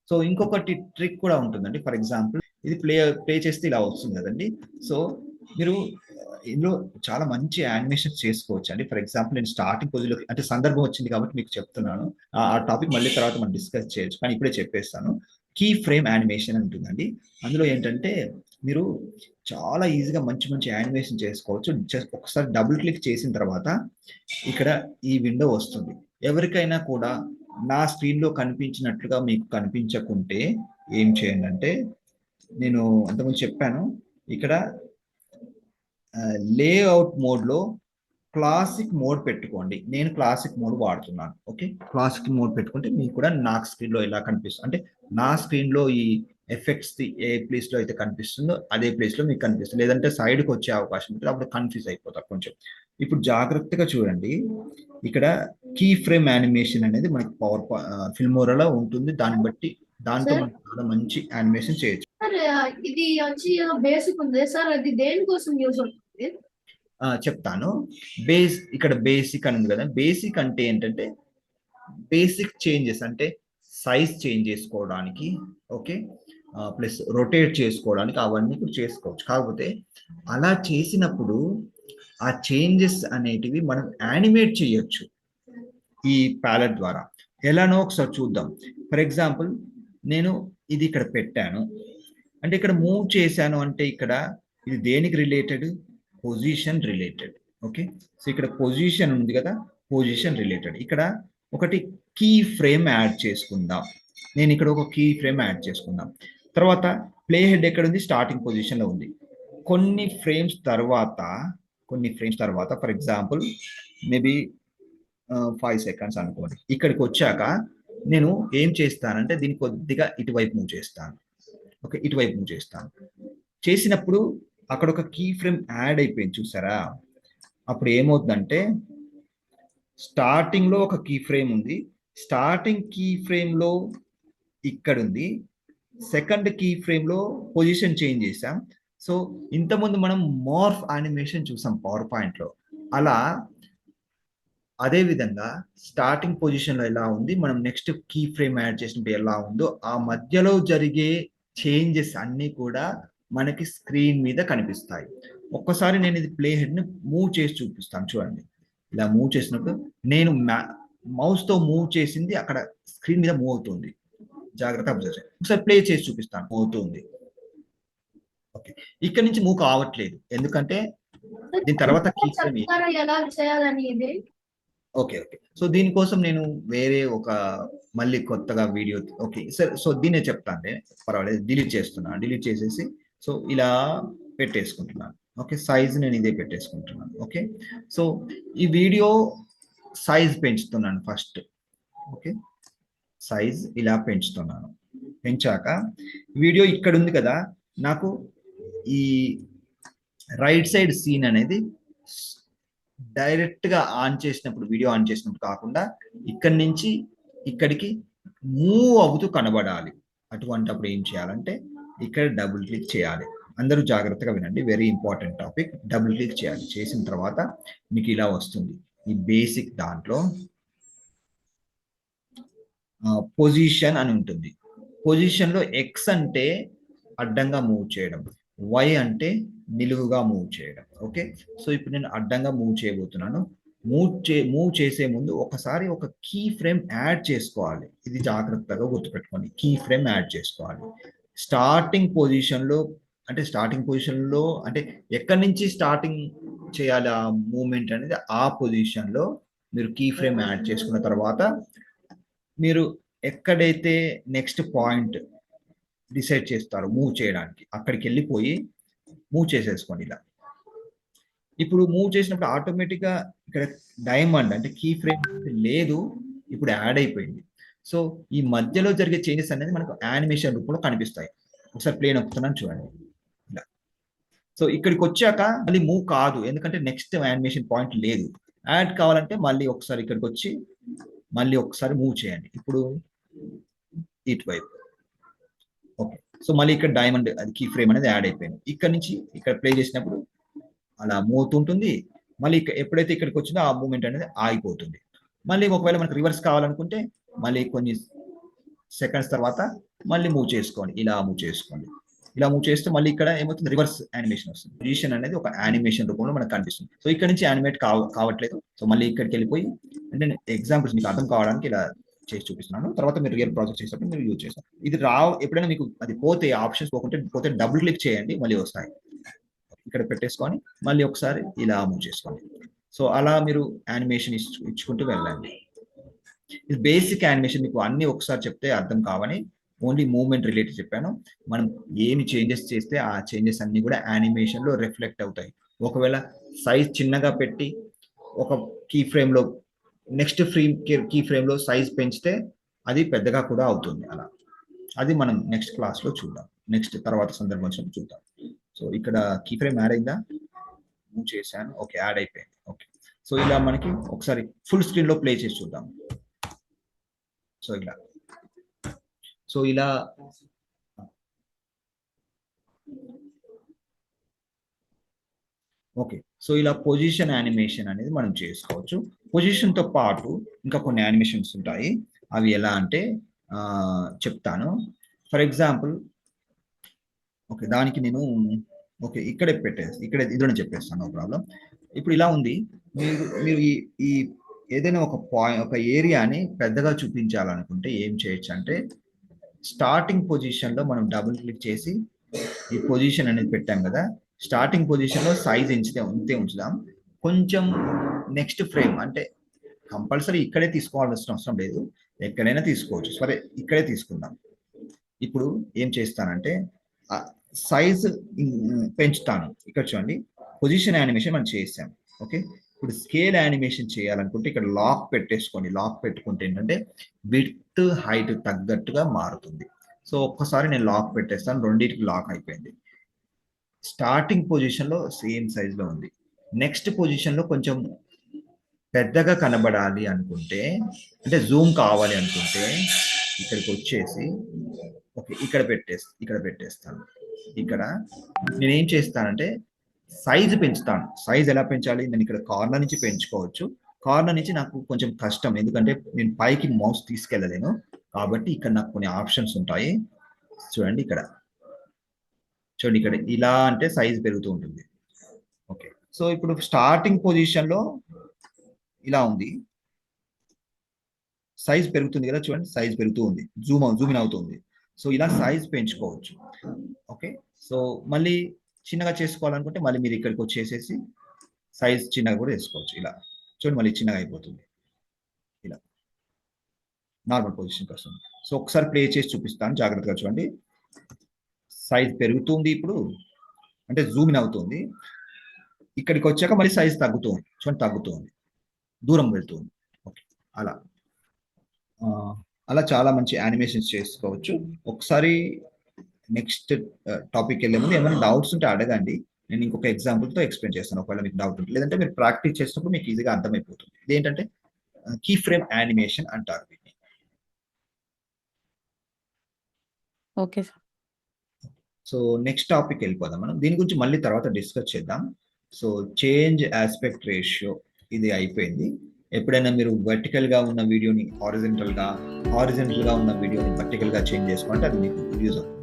So ఇంకొకటి trick కూడా ఉంటుందండి. ఫర్ ఎగ్జాంపుల్ ఇది ప్లే చేస్తే ఇలా వస్తుంది కదండి. సో మీరు ఇందులో చాలా మంచి యానిమేషన్ చేసుకోవచ్చు అండి. ఫర్ ఎగ్జాంపుల్ నేను స్టార్టింగ్ పొజిలోకి అంటే సందర్భం వచ్చింది కాబట్టి మీకు చెప్తున్నాను. ఆ టాపిక్ మళ్ళీ తర్వాత మనం డిస్కస్ చేయొచ్చు, కానీ ఇప్పుడే చెప్పేస్తాను. కీ ఫ్రేమ్ యానిమేషన్ ఉంటుందండి. అందులో ఏంటంటే మీరు చాలా ఈజీగా మంచి మంచి యానిమేషన్ చేసుకోవచ్చు. జస్ట్ ఒకసారి డబుల్ క్లిక్ చేసిన తర్వాత ఇక్కడ ఈ విండో వస్తుంది. ఎవరికైనా కూడా నా స్క్రీన్లో కనిపించినట్లుగా మీకు కనిపించకుంటే ఏం చేయండి అంటే, నేను అంతకుముందు చెప్పాను ఇక్కడ లేఅవుట్ మోడ్లో క్లాసిక్ మోడ్ పెట్టుకోండి. నేను క్లాసిక్ మోడ్ వాడుతున్నాను. ఓకే, క్లాసిక్ మోడ్ పెట్టుకుంటే మీకు కూడా నాకు స్క్రీన్లో ఎలా కనిపిస్తుంది అంటే నా స్క్రీన్లో ఈ ఎఫెక్ట్స్ ఏ ప్లేస్లో అయితే కనిపిస్తుందో అదే ప్లేస్లో మీకు కనిపిస్తుంది. లేదంటే సైడ్కి వచ్చే అవకాశం ఉంటుంది, అప్పుడు కన్ఫ్యూజ్ అయిపోతారు కొంచెం. ఇప్పుడు జాగ్రత్తగా చూడండి, ఇక్కడ కీ ఫ్రేమ్ యానిమేషన్ అనేది మనకి ఫిల్మోరాలో ఉంటుంది. దాన్ని బట్టి దాంతో మనం చాలా మంచి యానిమేషన్ చేయొచ్చు. ఇది వచ్చి బేసిక్ ఉంది సార్, అది దేనికోసం యూజ్ అవుతుంది? చెప్తాను. ఇక్కడ బేసిక్ అని ఉంది కదా. బేసిక్ అంటే ఏంటంటే బేసిక్ చేంజెస్ అంటే సైజ్ చేంజ్ చేసుకోవడానికి, ఓకే, ప్లస్ రొటేట్ చేసుకోవడానికి అవన్నీ కూడా చేసుకోవచ్చు. కాకపోతే అలా చేసినప్పుడు ఆ చేంజెస్ అనేటివి మనం యానిమేట్ చేయొచ్చు ఈ ప్యాలెట్ ద్వారా. ఎలానో ఒకసారి చూద్దాం. ఫర్ ఎగ్జాంపుల్ నేను ఇది ఇక్కడ పెట్టాను అంటే ఇక్కడ మూవ్ చేశాను అంటే ఇక్కడ ఇది దేనికి related? Position related. Okay, so ఇక్కడ పొజిషన్ ఉంది కదా, పొజిషన్ రిలేటెడ్. ఇక్కడ ఒకటి కీ ఫ్రేమ్ యాడ్ చేసుకుందాం. నేను ఇక్కడ ఒక కీ ఫ్రేమ్ యాడ్ చేసుకుందాం. తర్వాత ప్లే హెడ్ ఎక్కడ ఉంది? స్టార్టింగ్ పొజిషన్లో ఉంది. కొన్ని ఫ్రేమ్స్ తర్వాత ఫర్ ఎగ్జాంపుల్ మేబీ 5 సెకండ్స్ అనుకోండి. ఇక్కడికి వచ్చాక నేను ఏం చేస్తానంటే దీన్ని కొద్దిగా ఇటువైపు మూవ్ చేస్తాను. ఓకే, ఇటువైపు మూవ్ చేస్తాను. చేసినప్పుడు అక్కడ ఒక కీ ఫ్రేమ్ యాడ్ అయిపోయింది, చూసారా? అప్పుడు ఏమవుతుందంటే స్టార్టింగ్ లో ఒక కీ ఫ్రేమ్ ఉంది, స్టార్టింగ్ కీ ఫ్రేమ్ లో ఇక్కడ ఉంది, సెకండ్ కీ ఫ్రేమ్ లో పొజిషన్ చేంజ్ చేసాం. సో ఇంతకుముందు మనం మార్ఫ్ యానిమేషన్ చూసాం పవర్ పాయింట్ లో. అలా అదే విధంగా స్టార్టింగ్ పొజిషన్ లో ఎలా ఉంది, మనం నెక్స్ట్ కీ ఫ్రేమ్ యాడ్ చేసినప్పుడు ఎలా ఉందో ఆ మధ్యలో జరిగే చేంజెస్ అన్ని కూడా మనకి స్క్రీన్ మీద కనిపిస్తాయి. ఒక్కసారి నేను ఇది ప్లే హెడ్ ని మూవ్ చేసి చూపిస్తాను. చూడండి, ఇలా మూవ్ చేసినప్పుడు నేను మౌస్ తో మూవ్ చేసింది అక్కడ స్క్రీన్ మీద మూవ్ అవుతుంది. జాగ్రత్త అబ్జర్వ్ చేయండి. ఒకసారి ప్లే చేసి చూపిస్తాను. మూవ్ అవుతుంది. ఓకే, ఇక్కడ నుంచి మూవ్ కావట్లేదు ఎందుకంటే దీని తర్వాత కీ ఫ్రేమ్. ఎలా చేయాలని ఇది? ఓకే, సో దీనికోసం నేను వేరే ఒక మళ్ళీ కొత్తగా వీడియో, ఓకే సరే, సో దీనే చెప్తాను, పర్వాలేదు. డిలీట్ చేసేసి సో ఇలా పెట్టేసుకుంటున్నాను. ఓకే, సైజ్ నేను ఇదే పెట్టేసుకుంటున్నాను. ఓకే, సో ఈ వీడియో సైజ్ పెంచుతున్నాను ఫస్ట్. ఓకే, సైజ్ ఇలా పెంచుతున్నాను. పెంచాక వీడియో ఇక్కడ ఉంది కదా, నాకు ఈ రైట్ సైడ్ సీన్ అనేది డైరెక్ట్ గా ఆన్ చేసినప్పుడు, వీడియో ఆన్ చేసినప్పుడు కాకుండా ఇక్కడి నుంచి ఇక్కడికి మూవ్ అవుతూ కనబడాలి. అటువంటిప్పుడు ఏం చేయాలంటే ఇక్కడ డబుల్ క్లిక్ చేయాలి. అందరూ జాగ్రత్తగా వినండి, very important topic. Double click చేయాలి. చేసిన తర్వాత మీకు ఇలా వస్తుంది. ఈ బేసిక్ దాంట్లో పొజిషన్ అని ఉంటుంది. పొజిషన్ లో ఎక్స్ అంటే అడ్డంగా మూవ్ చేయడం, వై అంటే నిలువుగా మూవ్ చేయడం. ఓకే, సో ఇప్పుడు నేను అడ్డంగా మూవ్ చేయబోతున్నాను. మూవ్ చేసే ముందు ఒకసారి ఒక కీ ఫ్రేమ్ యాడ్ చేసుకోవాలి. ఇది జాగ్రత్తగా గుర్తుపెట్టుకోండి, కీ ఫ్రేమ్ యాడ్ చేసుకోవాలి. స్టార్టింగ్ పొజిషన్ లో అంటే ఎక్కడి నుంచి స్టార్టింగ్ చేయాలి ఆ మూవ్మెంట్ అనేది, ఆ పొజిషన్ లో మీరు కీ ఫ్రేమ్ యాడ్ చేసుకున్న తర్వాత మీరు ఎక్కడైతే నెక్స్ట్ పాయింట్ డిసైడ్ చేస్తారో మూవ్ చేయడానికి అక్కడికి వెళ్ళిపోయి మూవ్ చేసేసుకోండి ఇలా. ఇప్పుడు మూవ్ చేసినప్పుడు ఆటోమేటిక్గా ఇక్కడ డైమండ్ అంటే కీ ఫ్రేమ్ లేదు, ఇప్పుడు యాడ్ అయిపోయింది. సో ఈ మధ్యలో జరిగే చేంజెస్ అనేది మనకు యానిమేషన్ రూపంలో కనిపిస్తాయి. ఒకసారి ప్లే నొక్కుతున్నాను చూడండి ఇలా. సో ఇక్కడికి వచ్చాక మళ్ళీ మూవ్ కాదు, ఎందుకంటే నెక్స్ట్ యానిమేషన్ పాయింట్ లేదు. యాడ్ కావాలంటే మళ్ళీ ఒకసారి ఇక్కడికి వచ్చి మళ్ళీ ఒకసారి మూవ్ చేయండి. ఇప్పుడు ఇటువైపు. ఓకే, సో మళ్ళీ ఇక్కడ డైమండ్ అది కీ ఫ్రేమ్ అనేది యాడ్ అయిపోయింది. ఇక్కడ నుంచి ఇక్కడ ప్లే చేసినప్పుడు అలా మూవ్ అవుతుంటుంది. మళ్ళీ ఎప్పుడైతే ఇక్కడికి వచ్చిందో ఆ మూవ్మెంట్ అనేది ఆగిపోతుంది. మళ్ళీ ఒకవేళ మనకు రివర్స్ కావాలనుకుంటే మళ్ళీ కొన్ని సెకండ్స్ తర్వాత మళ్ళీ మూవ్ చేసుకోండి, ఇలా మూవ్ చేసుకోండి. ఇలా మూవ్ చేస్తే మళ్ళీ ఇక్కడ ఏమవుతుంది, రివర్స్ యానిమేషన్ వస్తుంది. పొజిషన్ అనేది ఒక యానిమేషన్ రూపంలో మనకు కనిపిస్తుంది. సో ఇక్కడ నుంచి యానిమేట్ కావట్లేదు. సో మళ్ళీ ఇక్కడికి వెళ్ళిపోయి, అంటే ఎగ్జాంపుల్స్ మీకు అర్థం కావడానికి ఇలా చేసి చూపిస్తున్నాను. తర్వాత మీరు రియల్ ప్రాజెక్ట్ చేసినప్పుడు మీరు యూజ్ చేస్తారు. ఇది ఎప్పుడైనా మీకు అది పోతే, ఆప్షన్స్ పోతే డబుల్ క్లిక్ చేయండి, మళ్ళీ వస్తాయి. ఇక్కడ పెట్టేసుకొని మళ్ళీ ఒకసారి ఇలా మూవ్ చేసుకోండి. సో అలా మీరు యానిమేషన్ ఇచ్చుకుంటూ వెళ్ళండి. ఇది బేసిక్ యానిమేషన్. మీకు అన్ని ఒకసారి చెప్తే అర్థం కావని ఓన్లీ మూవ్మెంట్ రిలేటెడ్ చెప్పాను. మనం ఏమి చేంజెస్ చేస్తే ఆ చేంజెస్ అన్ని కూడా యానిమేషన్ లో రిఫ్లెక్ట్ అవుతాయి. ఒకవేళ సైజ్ చిన్నగా పెట్టి ఒక కీ ఫ్రేమ్ లో నెక్స్ట్ కీ ఫ్రేమ్ లో సైజ్ పెంచితే అది పెద్దగా కూడా అవుతుంది. అలా అది మనం నెక్స్ట్ క్లాస్ లో చూద్దాం, నెక్స్ట్ తర్వాత సందర్భం చూద్దాం. సో ఇక్కడ కీ ఫ్రేమ్ యాడ్ అయిందా, మూవ్ చేశాను, ఓకే యాడ్ అయిపోయింది. ఓకే, సో ఇలా మనకి ఒకసారి ఫుల్ స్క్రీన్ లో ప్లే చేసి చూద్దాం. సో ఇలా ఓకే, సో ఇలా పొజిషన్ యానిమేషన్ అనేది మనం చేసుకోవచ్చు. పొజిషన్ తో పాటు ఇంకా కొన్ని యానిమేషన్స్ ఉంటాయి. అవి ఎలా అంటే చెప్తాను. ఫర్ ఎగ్జాంపుల్, ఓకే దానికి నేను ఓకే ఇక్కడే ఇక్కడ ఇదిలో చెప్పేస్తాను, నో ప్రాబ్లం. ఇప్పుడు ఇలా ఉంది, మీరు ఈ ఏదైనా ఒక ఏరియాని పెద్దగా చూపించాలనుకుంటే ఏం చేయొచ్చు అంటే, స్టార్టింగ్ పొజిషన్ లో మనం డబుల్ క్లిక్ చేసి ఈ పొజిషన్ అనేది పెట్టాం కదా, స్టార్టింగ్ పొజిషన్ లో సైజ్ అంతే ఉంచుదాం. కొంచెం నెక్స్ట్ ఫ్రేమ్ అంటే కంపల్సరీ ఇక్కడే తీసుకోవాల్సిన అవసరం లేదు, ఎక్కడైనా తీసుకోవచ్చు. సరే ఇక్కడే తీసుకుందాం. ఇప్పుడు ఏం చేస్తానంటే సైజ్ పెంచుతాను. ఇక్కడ చూడండి, పొజిషన్ యానిమేషన్ మనం చేసాం. ఓకే, ఇప్పుడు స్కేల్ యానిమేషన్ చేయాలనుకుంటే ఇక్కడ లాక్ పెట్టేసుకోండి. లాక్ పెట్టుకుంటే ఏంటంటే విడ్త్ హైట్ తగ్గట్టుగా మారుతుంది. సో ఒక్కసారి నేను లాక్ పెట్టేస్తాను, రెండింటికి లాక్ అయిపోయింది. స్టార్టింగ్ పొజిషన్ లో సేమ్ సైజ్ లో ఉంది. నెక్స్ట్ పొజిషన్ లో కొంచెం పెద్దగా కనబడాలి అనుకుంటే, అంటే జూమ్ కావాలి అనుకుంటే ఇక్కడికి వచ్చేసి ఓకే ఇక్కడ పెట్టేస్తాను. ఇక్కడ నేనేం చేస్తానంటే సైజ్ పెంచుతాను. సైజ్ ఎలా పెంచాలి, నేను ఇక్కడ కార్నర్ నుంచి పెంచుకోవచ్చు. కార్నర్ నుంచి నాకు కొంచెం కష్టం, ఎందుకంటే నేను పైకి మౌస్ తీసుకెళ్ళలేను. కాబట్టి ఇక్కడ నాకు కొన్ని ఆప్షన్స్ ఉంటాయి. చూడండి ఇక్కడ ఇలా అంటే సైజ్ పెరుగుతూ ఉంటుంది. ఓకే, సో ఇప్పుడు స్టార్టింగ్ పొజిషన్ లో ఇలా ఉంది, సైజ్ పెరుగుతుంది కదా, చూడండి సైజ్ పెరుగుతూ ఉంది, జూమ్ ఇన్ అవుతుంది. సో ఇలా సైజ్ పెంచుకోవచ్చు. ఓకే, సో మళ్ళీ చిన్నగా చేసుకోవాలనుకుంటే మళ్ళీ మీరు ఇక్కడికి వచ్చేసేసి సైజ్ చిన్నగా కూడా వేసుకోవచ్చు. ఇలా చూడండి మళ్ళీ చిన్నగా అయిపోతుంది, ఇలా నార్మల్ పొజిషన్కి వస్తుంది. సో ఒకసారి ప్లే చేసి చూపిస్తాను, జాగ్రత్తగా చూడండి. సైజ్ పెరుగుతుంది ఇప్పుడు, అంటే జూమ్ ఇన్ అవుతుంది. ఇక్కడికి వచ్చాక మళ్ళీ సైజ్ తగ్గుతుంది, చూడండి తగ్గుతుంది, దూరం వెళ్తుంది. ఓకే, అలా చాలా మంచి యానిమేషన్స్ చేసుకోవచ్చు. ఒకసారి నెక్స్ట్ టాపిక్ వెళ్ళే ముందు ఏమైనా డౌట్స్ ఉంటే అడగండి, నేను ఇంకొక ఎగ్జాంపుల్తో ఎక్స్ప్లెయిన్ చేస్తాను ఒకవేళ మీకు డౌట్ ఉంటుంది. లేదంటే మీరు ప్రాక్టీస్ చేసినప్పుడు మీకు ఈజీగా అర్థమైపోతుంది. ఇదేంటంటే కీ ఫ్రేమ్ యానిమేషన్ అంటారు దీన్ని. Okay sir. So next topic వెళ్ళిపోదాం మనం, దీని గురించి మళ్ళీ తర్వాత డిస్కస్ చేద్దాం. సో చేంజ్ ఆస్పెక్ట్ రేషియో ఇది అయిపోయింది. ఎప్పుడైనా మీరు వర్టికల్ గా ఉన్న వీడియోని హారిజంటల్ గా ఉన్న వీడియోని వర్టికల్ గా చేంజ్ చేసుకుంటే అది మీకు యూజ్ అవుతుంది.